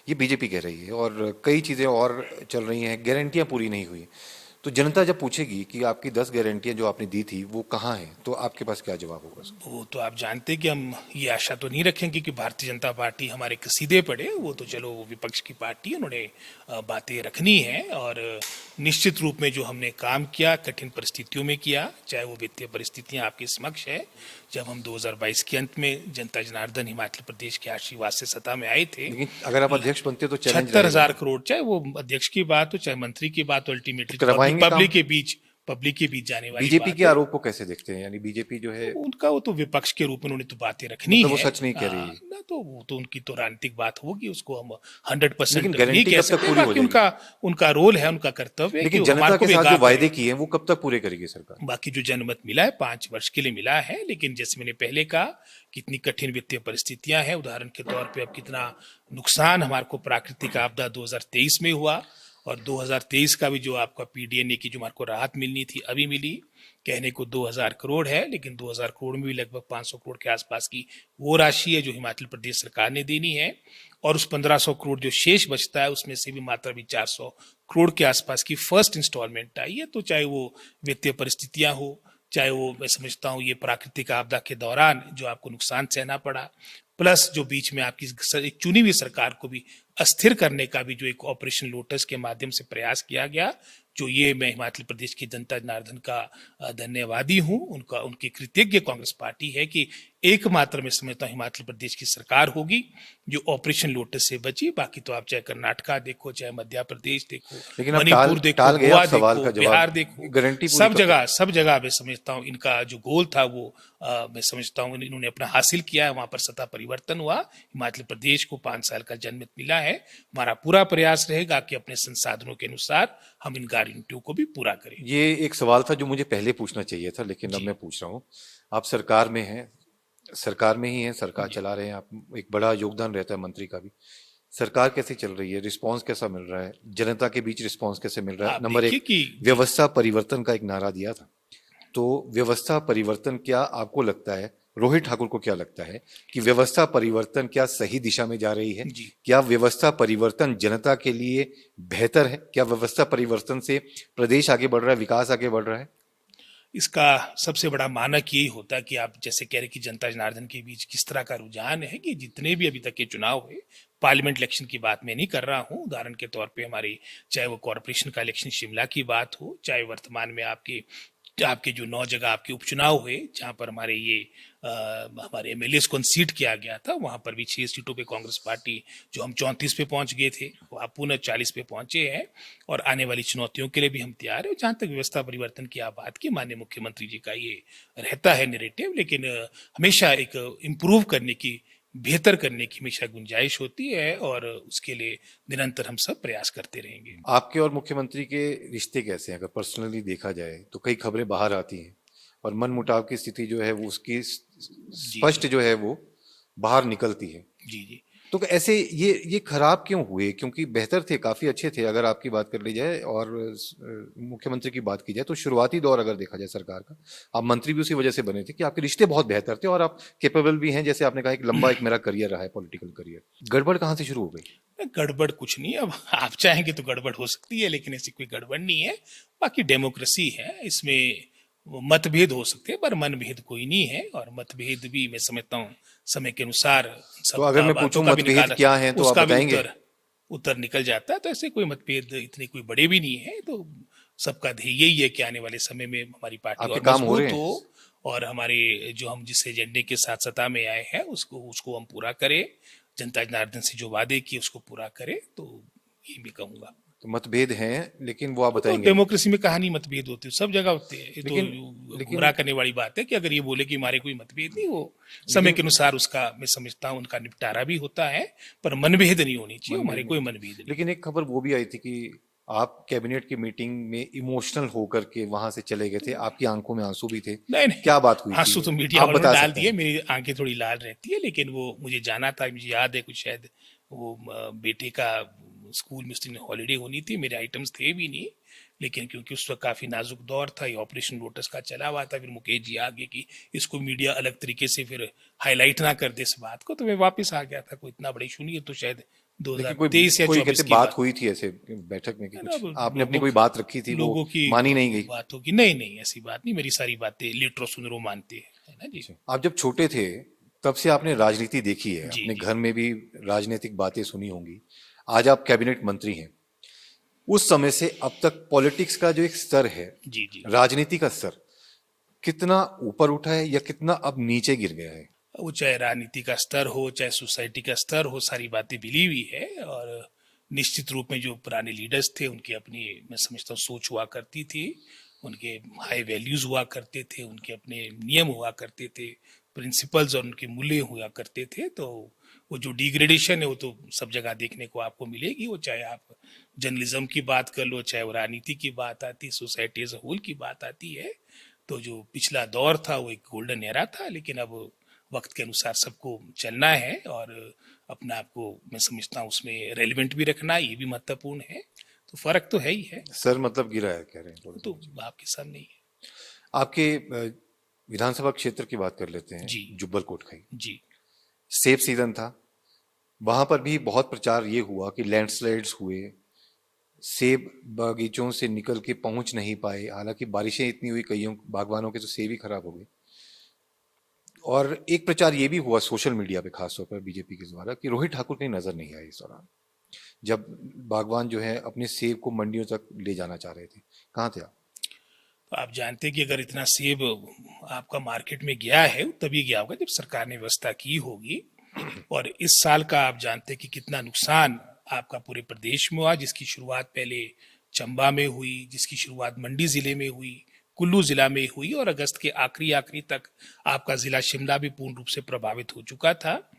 ये बीजेपी कह रही है, और कई चीज़ें और चल रही हैं, गारंटियां पूरी नहीं हुई। तो जनता जब पूछेगी कि आपकी 10 गारंटियां जो आपने दी थी वो कहाँ हैं, तो आपके पास क्या जवाब होगा? वो तो आप जानते हैं कि हम ये आशा तो नहीं रखेंगे कि भारतीय जनता पार्टी हमारे सीधे पड़े। वो तो चलो विपक्ष की पार्टी, उन्होंने बातें रखनी है। और निश्चित रूप में जो हमने काम किया, कठिन परिस्थितियों में किया, चाहे वो वित्तीय परिस्थितियां आपके समक्ष है। जब हम 2022 के अंत में जनता जनार्दन हिमाचल प्रदेश के आशीर्वाद से सत्ता में आए थे, लेकिन अगर आप अध्यक्ष बनते तो चैलेंज 76,000 करोड़, चाहे वो अध्यक्ष की बात हो चाहे मंत्री की बात हो, अल्टीमेटली पब्लिक के बीच जाने वाली बीजेपी बात के है। आरोप को कैसे देखते हैं? यानी बीजेपी जो है उनका वो तो विपक्ष के रूप में उन्होंने तो बातें रखनी मतलब है, वो सच नहीं कह रही है। ना, तो वो तो उनकी तो राजनीतिक बात होगी, उसको हम 100% लेकिन नहीं गारंटी कह कब तक सकते। पूरी हो बाकी जाएगी? उनका रोल है, उनका कर्तव्य है लेकिन कि जनता हमारे को के भी साथ जो गाफ वायदे है। किए हैं वो कब तक पूरे करेगी सरकार? बाकी जो जनमत मिला है 5 वर्ष के लिए मिला है, लेकिन जैसे मैंने पहले कहा, कितनी कठिन वित्तीय परिस्थितियां हैं। उदाहरण के तौर पे अब कितना नुकसान हमारे को प्राकृतिक आपदा 2023 में हुआ, और 2023 का भी जो आपका पीडीएनए की जो हमारे को राहत मिलनी थी अभी मिली, कहने को 2000 करोड़ है, लेकिन 2000 करोड़ में भी लगभग 500 करोड़ के आसपास की वो राशि है जो हिमाचल प्रदेश सरकार ने देनी है। और उस 1500 करोड़ जो शेष बचता है उसमें से भी मात्र भी 400 करोड़ के आसपास की फर्स्ट इंस्टॉलमेंट आई है। तो चाहे वो वित्तीय परिस्थितियां हो, चाहे वो मैं समझता हूँ ये प्राकृतिक आपदा के दौरान जो आपको नुकसान सहना पड़ा, प्लस जो बीच में आपकी एक चुनी हुई सरकार को भी अस्थिर करने का भी जो एक ऑपरेशन लोटस के माध्यम से प्रयास किया गया, जो ये मैं हिमाचल प्रदेश की जनता जनार्दन का धन्यवादी हूं, उनका उनकी कृतज्ञ कांग्रेस पार्टी है कि एकमात्र मैं समझता हूं हिमाचल प्रदेश की सरकार होगी जो ऑपरेशन लोटस से बची। बाकी तो आप चाहे कर्नाटका देखो, चाहे मध्य प्रदेश देखो, लेकिन अब मणिपुर देखो, टाल गए गोवा आप सवाल देखो, का जवाब। बिहार देखो, गारंटी पूरी सब जगह मैं समझता हूँ इनका जो गोल था वो मैं समझता हूँ इन्होंने अपना हासिल किया है। वहां पर सत्ता परिवर्तन हुआ, हिमाचल प्रदेश को 5 साल का जनमत मिला है। हमारा पूरा प्रयास रहेगा कि अपने संसाधनों के अनुसार हम इन गारंटियों को भी पूरा करें। ये एक सवाल था जो मुझे पहले पूछना चाहिए था, लेकिन अब मैं पूछ रहा हूँ। आप सरकार में हैं, सरकार में ही हैं, सरकार चला रहे हैं आप, एक बड़ा योगदान रहता है मंत्री का भी। सरकार कैसे चल रही है, रिस्पांस कैसा मिल रहा है, जनता के बीच रिस्पांस कैसे मिल रहा है? आप नंबर देखिए एक, कि व्यवस्था परिवर्तन का एक नारा दिया था, तो व्यवस्था परिवर्तन क्या आपको लगता है, रोहित ठाकुर को क्या लगता है कि व्यवस्था परिवर्तन क्या सही दिशा में जा रही है? जी क्या व्यवस्था परिवर्तन जनता के लिए बेहतर है? क्या व्यवस्था परिवर्तन से प्रदेश आगे बढ़ रहा है, विकास आगे बढ़ रहा है? इसका सबसे बड़ा मानक यही होता है कि आप जैसे कह रहे कि जनता जनार्दन के बीच किस तरह का रुझान है कि जितने भी अभी तक के चुनाव हुए, पार्लियामेंट इलेक्शन की बात मैं नहीं कर रहा हूं, उदाहरण के तौर पे हमारी चाहे वो कॉरपोरेशन का इलेक्शन शिमला की बात हो, चाहे वर्तमान में आपके आपके जो 9 जगह आपके उपचुनाव हुए जहां पर हमारे ये हमारे एमएलए को सीट किया गया था, वहां पर भी 6 सीटों पे कांग्रेस पार्टी जो हम 34 पे पहुंच गए थे वो आप पुनः 40 पे पहुंचे हैं और आने वाली चुनौतियों के लिए भी हम तैयार है। जहां तक व्यवस्था परिवर्तन की आप बात की, माननीय मुख्यमंत्री जी का ये रहता है नैरेटिव, लेकिन हमेशा एक इम्प्रूव करने की, बेहतर करने की हमेशा गुंजाइश होती है और उसके लिए निरंतर हम सब प्रयास करते रहेंगे। आपके और मुख्यमंत्री के रिश्ते कैसे हैं? अगर पर्सनली देखा जाए तो कई खबरें बाहर आती हैं और मनमुटाव की स्थिति जो है वो उसकी स्पष्ट जो है वो बाहर निकलती है। जी जी तो ऐसे ये खराब क्यों हुए? क्योंकि बेहतर थे, काफी अच्छे थे। अगर आपकी बात कर ली जाए और मुख्यमंत्री की बात की जाए तो शुरुआती दौर अगर देखा जाए सरकार का, आप मंत्री भी उसी वजह से बने थे कि आपके रिश्ते बहुत बेहतर थे और आप कैपेबल भी हैं। जैसे आपने कहा, एक लंबा एक मेरा करियर रहा है, पॉलिटिकल करियर। गड़बड़ कहाँ से शुरू हो गई? गड़बड़ कुछ नहीं, अब आप चाहेंगे तो गड़बड़ हो सकती है, लेकिन ऐसी कोई गड़बड़ नहीं है। बाकी डेमोक्रेसी है, इसमें मतभेद हो सकते हैं पर मनभेद कोई नहीं है, और मतभेद भी मैं समझता हूँ समय के अनुसार तो अगर मैं पूछूं मतभेद क्या है तो आप बताएंगे? उत्तर निकल जाता है। तो ऐसे कोई मतभेद इतने कोई बड़े भी नहीं है। तो सबका ध्येय यही है कि आने वाले समय में हमारी पार्टी और काम हो रहे मजबूत हैं हो और हमारे जो हम जिस एजेंडे के साथ सत्ता में आए हैं उसको उसको हम पूरा करें, जनता जनार्दन से जो वादे किए उसको पूरा करें। तो ये भी कहूंगा। तो मतभेद हैं, लेकिन वो आप तो बताएंगे? डेमोक्रेसी में कहानी मतभेद होती है, सब जगह होते हैं। ये तो लेकिन गुमराह करने वाली बात है कि अगर ये बोले कि हमारे कोई मतभेद नहीं, वो समय के अनुसार उसका मैं समझता हूँ उनका निपटारा भी होता है, पर मनभेद नहीं होनी चाहिए। हमारे कोई मनभेद नहीं। लेकिन एक खबर वो भी आई थी कि आप कैबिनेट की मीटिंग में इमोशनल होकर के वहां से चले गए थे, आपकी आंखों में आंसू भी थे। नहीं नहीं, क्या बात हुई थी? आंसू तो मीडिया आप वालों बता ने डाल सकते दिए, हैं? मेरी आंखें थोड़ी लाल रहती है, लेकिन वो मुझे जाना था, मुझे याद है कुछ शायद वो बेटे का स्कूल में उस दिन हॉलीडे होनी थी, मेरे आइटम्स थे भी नहीं, लेकिन क्योंकि उस वक्त काफी नाजुक दौर था, ये ऑपरेशन लोटस का चला हुआ था, फिर मुकेश जी आ गए कि इसको मीडिया अलग तरीके से फिर हाईलाइट ना कर दे इस बात को, तो मैं वापस आ गया था। कोई इतना बड़ा इशू नहीं है। तो शायद लेकिन कोई 2023 या कोई 24 कहते की बात हुई थी ऐसे बैठक में कि कुछ आपने अपनी कोई बात रखी थी, वो लोगों की मानी नहीं गई? बात होगी। नहीं नहीं, ऐसी बात नहीं, मेरी सारी बातें लिटरो सुनरो मानते हैं, है ना जी। आप जब छोटे थे तब से आपने राजनीति देखी है, जी अपने जी घर में भी राजनीतिक बातें सुनी होंगी। आज आप कैबिनेट मंत्री हैं। उस समय से अब तक पॉलिटिक्स का जो एक स्तर है, जी जी, राजनीति का स्तर कितना ऊपर उठा है या कितना अब नीचे गिर गया है? वो चाहे राजनीति का स्तर हो, चाहे सोसाइटी का स्तर हो, सारी बातें मिली हुई है। और निश्चित रूप में जो पुराने लीडर्स थे उनकी अपनी मैं समझता हूँ सोच हुआ करती थी, उनके हाई वैल्यूज हुआ करते थे, उनके अपने नियम हुआ करते थे, प्रिंसिपल्स और उनके मूल्य हुआ करते थे। तो वो जो डिग्रेडेशन है वो तो सब जगह देखने को आपको मिलेगी। वो चाहे आप जर्नलिज्म की बात कर लो, चाहे वो राजनीति की बात आती, सोसाइटी एज होल की बात आती है। तो जो पिछला दौर था वो एक गोल्डन एरा था, लेकिन अब वक्त के अनुसार सबको चलना है और अपने आप को मैं समझता हूँ उसमें रेलिवेंट भी रखना, ये भी महत्वपूर्ण है। तो फर्क तो है ही है। सर मतलब गिरा है कह रहे हैं थोड़ा तो सा। आपके सामने ही है। आपके विधानसभा क्षेत्र की बात कर लेते हैं, जी जुब्बल कोटखाई। जी सेब सीजन था, वहां पर भी बहुत प्रचार ये हुआ कि लैंडस्लाइड्स हुए, सेब बागीचों से निकल के पहुंच नहीं पाए, हालांकि बारिशें इतनी हुई कईयों बागवानों के तो सेब ही खराब हो गए। और एक प्रचार ये भी हुआ सोशल मीडिया पे खासतौर पर बीजेपी के द्वारा कि रोहित ठाकुर कहीं नजर नहीं आए इस दौरान, जब बागवान जो है अपने सेब को मंडियों तक ले जाना चाह रहे थे। कहाँ थे आप? तो आप जानते हैं कि अगर इतना सेब आपका मार्केट में गया है तभी गया होगा जब सरकार ने व्यवस्था की होगी। और इस साल का आप जानते हैं कि कितना नुकसान आपका पूरे प्रदेश में हुआ, जिसकी शुरुआत पहले चंबा में हुई, जिसकी शुरुआत मंडी जिले में हुई, कुल्लू जिला में हुई, और अगस्त के आखिरी आखिरी तक आपका जिला शिमला भी पूर्ण रूप से प्रभावित हो चुका था।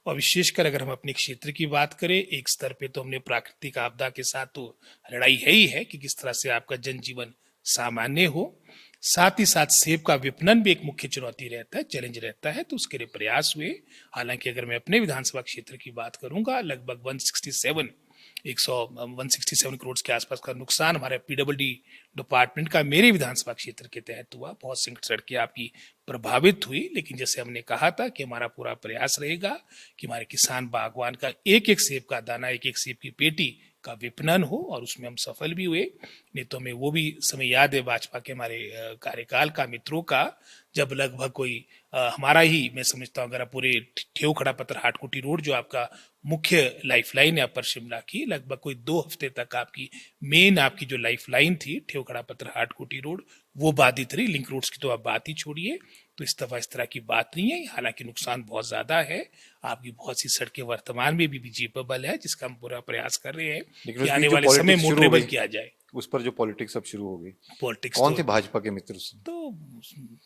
और विशेषकर अगर हम अपने क्षेत्र की बात करें, एक स्तर पे तो हमने प्राकृतिक आपदा के साथ तो लड़ाई है ही है कि किस तरह से आपका जनजीवन सामान्य हो, साथ ही साथ सेब का विपणन भी एक मुख्य चुनौती रहता है, चैलेंज रहता है, तो उसके लिए प्रयास हुए। हालांकि अगर मैं अपने विधानसभा क्षेत्र की बात करूंगा, लगभग 167 करोड़ के आसपास का नुकसान हमारे पीडब्ल्यूडी डिपार्टमेंट का मेरे विधानसभा क्षेत्र के तहत हुआ। बहुत सी सड़कें आपकी प्रभावित हुई, लेकिन जैसे हमने कहा था कि हमारा पूरा प्रयास रहेगा कि हमारे किसान बागवान का एक एक सेब का दाना, एक एक सेब की पेटी का विपणन हो, और उसमें हम सफल भी हुए। नहीं तो हमें वो भी समय याद है भाजपा के हमारे कार्यकाल का, मित्रों का, जब लगभग कोई हमारा ही, मैं समझता हूँ अगर आप पूरे ठेव खड़ा पत्थर हाटकोटी रोड जो आपका मुख्य लाइफलाइन है अपर शिमला की, लगभग कोई 2 हफ्ते तक आपकी मेन आपकी जो लाइफलाइन थी ठेव खड़ा पत्थर हाटकोटी रोड, वो बाधित रही। लिंक रोड्स की तो आप बात ही छोड़िए। तो इस दफा इस तरह की बात नहीं है, हालांकि नुकसान बहुत ज्यादा है। आपकी बहुत सी सड़कें वर्तमान में भी जीपेबल है, जिसका हम पूरा प्रयास कर रहे हैं लेकिन कि उस आने बीच जो वाले समय पॉलिटिक्स शुरू हो मोटरेबल गई, किया जाए। उस पर जो पॉलिटिक्स अब शुरू हो गई, पॉलिटिक्स कौन तो थे भाजपा के मित्र उसमें? तो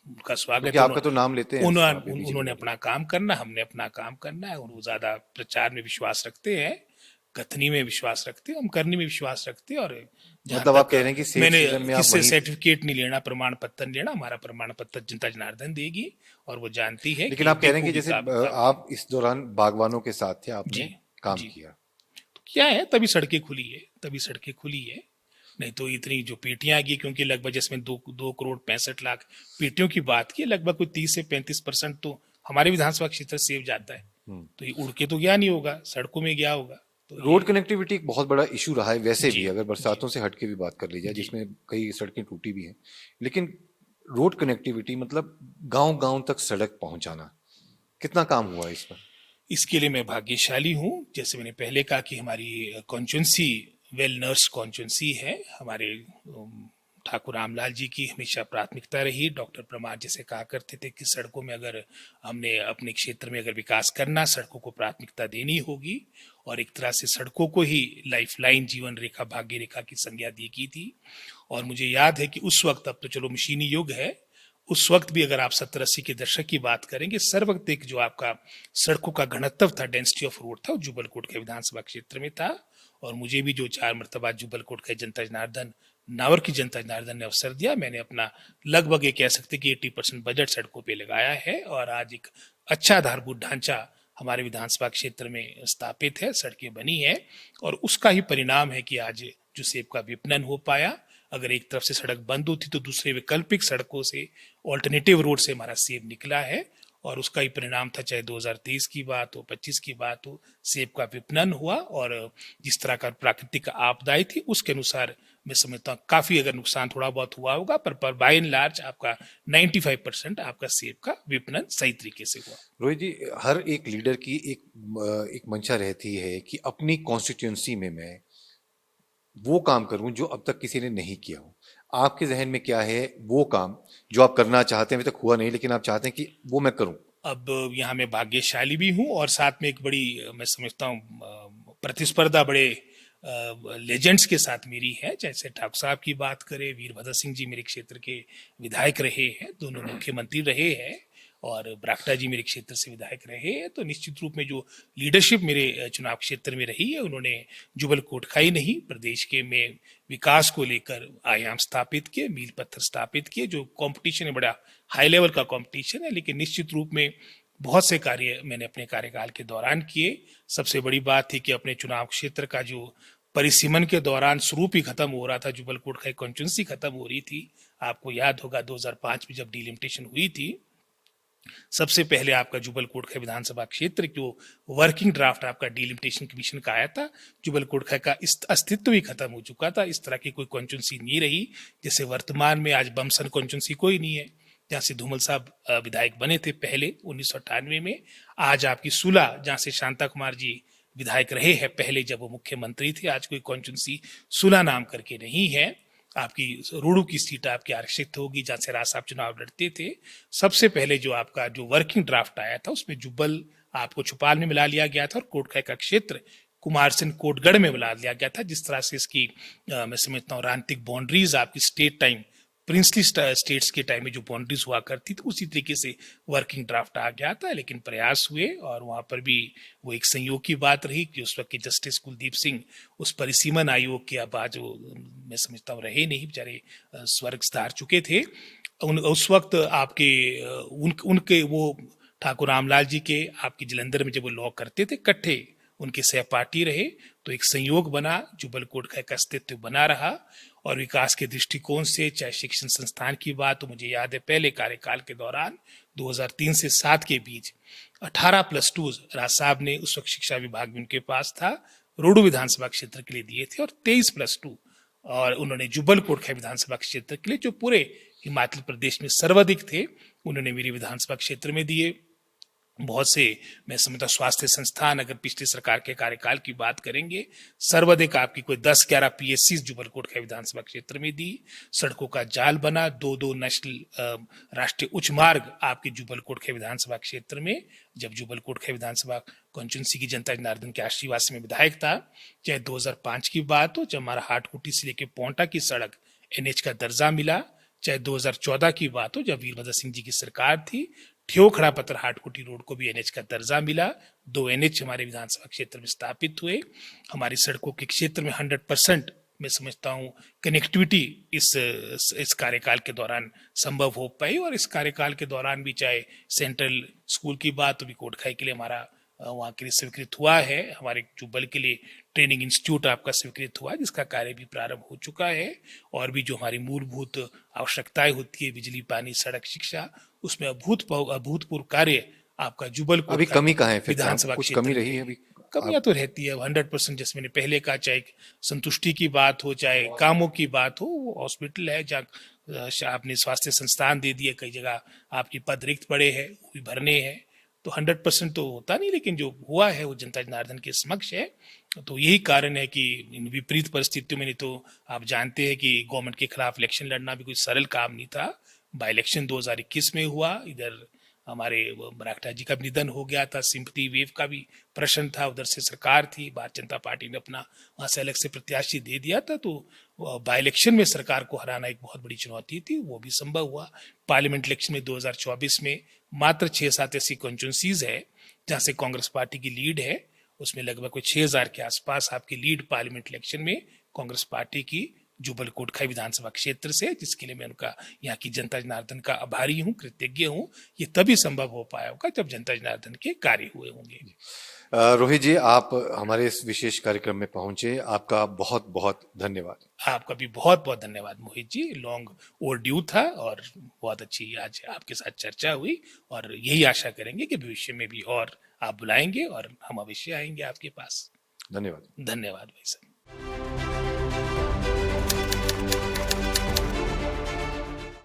उनका स्वागत क्योंकि है। आपका तो नाम लेते हैं आप भी बीजेपी उन्होंने वाले। अपना काम करना, हमने अपना काम करना है। और वो ज्यादा प्रचार में विश्वास रखते हैं, कथनी में विश्वास रखते हैं, हम करने में विश्वास रखते हैं। और जहां मतलब आप कह तक रहे हैं कि सेब मैंने सीजन में आप किससे वहीं, सर्टिफिकेट नहीं लेना, प्रमाण पत्र नहीं लेना, हमारा प्रमाण पत्र जनता जनार्दन देगी, और वो जानती है लेकिन कि आप कह रहे हैं कि बेखूबी जैसे काम है। आप इस दौरान बागवानों के साथ थे, जी आपने काम जी। किया। तो क्या है, तभी सड़कें खुली है, तभी सड़कें खुली है। नहीं तो इतनी जो पेटियां आ गई, क्योंकि लगभग जिसमें 2 करोड़ 65 लाख पेटियों की बात की, लगभग कोई 30 से 35% तो हमारे विधानसभा क्षेत्र से सेव जाता है। तो ये उड़ के तो गया नहीं होगा, सड़कों में गया होगा। तो रोड ये कनेक्टिविटी एक बहुत बड़ा इशू रहा है वैसे जी भी, अगर जी बरसातों से हटके भी बात कर ली जाए, जी। जिसमें कई सड़कें टूटी भी हैं। लेकिन रोड कनेक्टिविटी मतलब गांव गांव तक सड़क पहुंचाना, कितना काम हुआ इस पर? इसके लिए मैं भाग्यशाली हूँ। जैसे मैंने पहले कहा कि हमारी कॉन्स्टिट्यूंसी वेल नर्स कॉन्स्टिट्यूंसी है। हमारे ठाकुर रामलाल जी की हमेशा प्राथमिकता रही। डॉक्टर परमार जैसे कहा करते थे कि सड़कों में अगर हमने अपने क्षेत्र में अगर विकास करना, सड़कों को प्राथमिकता देनी होगी। और एक तरह से सड़कों को ही लाइफलाइन, जीवन रेखा, भाग्य रेखा की संज्ञा दी की थी। और मुझे याद है कि उस वक्त, अब तो चलो मशीनी युग है, उस वक्त भी अगर आप 70-80 के दशक की बात करेंगे, सर वक्त एक जो आपका सड़कों का घनत्व था, डेंसिटी ऑफ रोड था, वो जुबलकोट के विधानसभा क्षेत्र में था। और मुझे भी जो 4 मरतबा जुबलकोट के जनता जनार्दन, नावर की जनता जनार्दन ने अवसर दिया, मैंने अपना लगभग ये कह सकते कि 80% बजट सड़कों पे लगाया है। और आज एक अच्छा आधारभूत ढांचा हमारे विधानसभा क्षेत्र में स्थापित है, सड़कें बनी है। और उसका ही परिणाम है कि आज जो सेब का विपणन हो पाया। अगर एक तरफ से सड़क बंद होती तो दूसरे वैकल्पिक सड़कों से, ऑल्टरनेटिव रोड से हमारा सेब निकला है। और उसका ही परिणाम था, चाहे 2023 की बात हो, 25 की बात हो, सेब का विपणन हुआ। और जिस तरह का प्राकृतिक आपदाएं थी उसके अनुसार मैं समझता हूँ काफी अगर नुकसान थोड़ा बहुत हुआ होगा, पर बाय एंड लार्ज आपका 95% आपका सेब का विपणन सही तरीके से हुआ। रोहित जी, हर एक लीडर की एक मंशा रहती है कि अपनी कॉन्स्टिट्यूंसी में मैं वो काम करूं जो अब तक किसी ने नहीं किया हो। आपके जहन में क्या है वो काम जो आप करना चाहते हैं, अभी तक हुआ नहीं लेकिन आप चाहते हैं कि वो मैं करूं? अब यहाँ मैं भाग्यशाली भी हूँ, और साथ में एक बड़ी मैं समझता हूँ प्रतिस्पर्धा बड़े लेजेंड्स के साथ मेरी है। जैसे ठाकुर साहब की बात करें, वीरभद्र सिंह जी मेरे क्षेत्र के विधायक रहे हैं, दोनों मुख्यमंत्री रहे हैं। और बरागटा जी मेरे क्षेत्र से विधायक रहे हैं। तो निश्चित रूप में जो लीडरशिप मेरे चुनाव क्षेत्र में रही है, उन्होंने जुबल कोटखाई नहीं, प्रदेश के में विकास को लेकर आयाम स्थापित किए, मील पत्थर स्थापित किए। जो कंपटीशन है बड़ा हाई लेवल का कंपटीशन है, लेकिन निश्चित रूप में बहुत से कार्य मैंने अपने कार्यकाल के दौरान किए। सबसे बड़ी बात थी कि अपने चुनाव क्षेत्र का जो परिसीमन के दौरान स्वरूप ही खत्म हो रहा था, जुबल कोटखाई कॉन्स्टिट्यूंसी खत्म हो रही थी। आपको याद होगा 2005 में जब डिलिमिटेशन हुई थी, सबसे पहले आपका जुबल कोटखाई विधानसभा क्षेत्र जो वर्किंग ड्राफ्ट आपका डिलिमिटेशन कमीशन का आया था, जुबल कोटखाई का अस्तित्व ही खत्म हो चुका था। इस तरह की कोई कॉन्स्टिट्यूंसी नहीं रही। जैसे वर्तमान में आज बमसन कॉन्स्टिट्यूंसी कोई नहीं है, जहां से धूमल साहब विधायक बने थे पहले 1998 में। आज आपकी सुला, जहां से शांता कुमार जी विधायक रहे हैं पहले जब वो मुख्यमंत्री थे, आज कोई कॉन्स्टिट्यूंसी सुला नाम करके नहीं है। आपकी रूड़ू की सीट आपकी आरक्षित होगी, जहां से राज साहब चुनाव लड़ते थे। सबसे पहले जो आपका जो वर्किंग ड्राफ्ट आया था उसमें जुब्बल आपको छुपाल में मिला लिया गया था और कोटखाई का क्षेत्र कुमारसेन कोटगढ़ में मिला लिया गया था। जिस तरह से इसकी मैं समझता हूँ राजनीतिक बाउंड्रीज आपकी स्टेट टाइम प्रिंसली स्टेट्स के टाइम में जो बाउंड्रीज हुआ करती थी, उसी तरीके से वर्किंग ड्राफ्ट आ गया था। लेकिन प्रयास हुए और वहां पर भी वो एक संयोग की बात रही कि उस वक्त के जस्टिस कुलदीप सिंह उस परिसीमन आयोग के अब आज मैं समझता हूँ रहे नहीं, बेचारे स्वर्ग सिधार चुके थे। उस वक्त आपके उनके वो ठाकुर रामलाल जी के आपकी जलंधर में जब वो लॉ करते थे, इकट्ठे उनके सहपाठी रहे, तो एक संयोग बना, जुबल कोटखाई का अस्तित्व बना रहा। और विकास के दृष्टिकोण से चाहे शिक्षण संस्थान की बात, तो मुझे याद है पहले कार्यकाल के दौरान 2003 से 7 के बीच 18+2 राज साहब ने उस वक्त शिक्षा विभाग में उनके पास था, रोडू विधानसभा क्षेत्र के लिए दिए थे, और 23+2 और उन्होंने जुबल कोटखाई विधानसभा क्षेत्र के लिए, जो पूरे हिमाचल प्रदेश में सर्वाधिक थे, उन्होंने मेरी विधानसभा क्षेत्र में दिए। बहुत से मैं समझता स्वास्थ्य संस्थान, अगर पिछली सरकार के कार्यकाल की बात करेंगे, सर्वाधिक आपकी कोई 10-11 पीएससी जुबल कोटखाई विधानसभा क्षेत्र में दी। सड़कों का जाल बना, 2 नेशनल राष्ट्रीय उच्च मार्ग आपके जुबल कोटखाई विधानसभा क्षेत्र में। जब जुबल कोटखाई विधानसभा कॉन्स्टिट्यूंसी की जनता जनार्दन के आशीर्वाद में विधायक था, चाहे 2005 की बात हो, जब हमारा हाटकुटी से लेकर पोंटा की सड़क एनएच का दर्जा मिला, चाहे 2014 की बात हो जब वीरभद्र सिंह जी की सरकार थी, ठियो खड़ा पत्थर हाटकुटी रोड को भी एनएच का दर्जा मिला। 2 एनएच हमारे विधानसभा क्षेत्र में स्थापित हुए। हमारी सड़कों के क्षेत्र में 100% मैं समझता हूँ कनेक्टिविटी इस कार्यकाल के दौरान संभव हो पाई। और इस कार्यकाल के दौरान भी चाहे सेंट्रल स्कूल की बात, तो भी कोटखाई के लिए हमारा वहाँ के लिए स्वीकृत हुआ है। हमारे जुब्बल के लिए ट्रेनिंग इंस्टीट्यूट आपका स्वीकृत हुआ, जिसका कार्य भी प्रारंभ हो चुका है। और भी जो हमारी मूलभूत आवश्यकताएं होती है, बिजली, पानी, सड़क, शिक्षा, उसमें अभूतपूर्व कार्य आपका जुबल अभी कमी कहाँ है? विधानसभा कुछ कमी रही है अभी? कमियां तो रहती है 100%। जैसे मैंने पहले कहा, चाहे संतुष्टि की बात हो, चाहे कामों की बात हो, वो हॉस्पिटल है जहाँ आपने स्वास्थ्य संस्थान दे दिए, कई जगह आपकी पद रिक्त पड़े हैं, वो भी भरने हैं। तो 100% तो होता नहीं, लेकिन जो हुआ है वो जनता जनार्दन के समक्ष है। तो यही कारण है कि इन विपरीत परिस्थितियों में, नहीं तो आप जानते हैं कि गवर्नमेंट के खिलाफ इलेक्शन लड़ना भी कोई सरल काम नहीं था। बाई इलेक्शन 2021 में हुआ, इधर हमारे बरागटा जी का भी निधन हो गया था, सिंपथी वेव का भी प्रश्न था, उधर से सरकार थी, भारतीय जनता पार्टी ने अपना वहां से अलग से प्रत्याशी दे दिया था। तो बाई इलेक्शन में सरकार को हराना एक बहुत बड़ी चुनौती थी, वो भी संभव हुआ। पार्लियामेंट इलेक्शन में 2024 में मात्र 6-7 ऐसी कॉन्स्टिट्यूंसीज है जहां से कांग्रेस पार्टी की लीड है, उसमें लगभग कोई 6000 के आसपास आपकी लीड पार्लियामेंट इलेक्शन में कांग्रेस पार्टी की जुबल कोटखाई विधानसभा क्षेत्र से, जिसके लिए मैं उनका यहाँ की जनता जनार्दन का आभारी हूँ, कृतज्ञ हूँ। ये तभी संभव हो पाया होगा जब जनता जनार्दन के कार्य हुए होंगे। रोहित जी, आप हमारे इस विशेष कार्यक्रम में पहुंचे, आपका बहुत बहुत धन्यवाद। आपका भी बहुत बहुत धन्यवाद मोहित जी। लॉन्ग ओवरड्यू था और बहुत अच्छी आज आपके साथ चर्चा हुई, और यही आशा करेंगे कि भविष्य में भी और आप बुलाएंगे और हम अवश्य आएंगे आपके पास। धन्यवाद। धन्यवाद भाई साहब।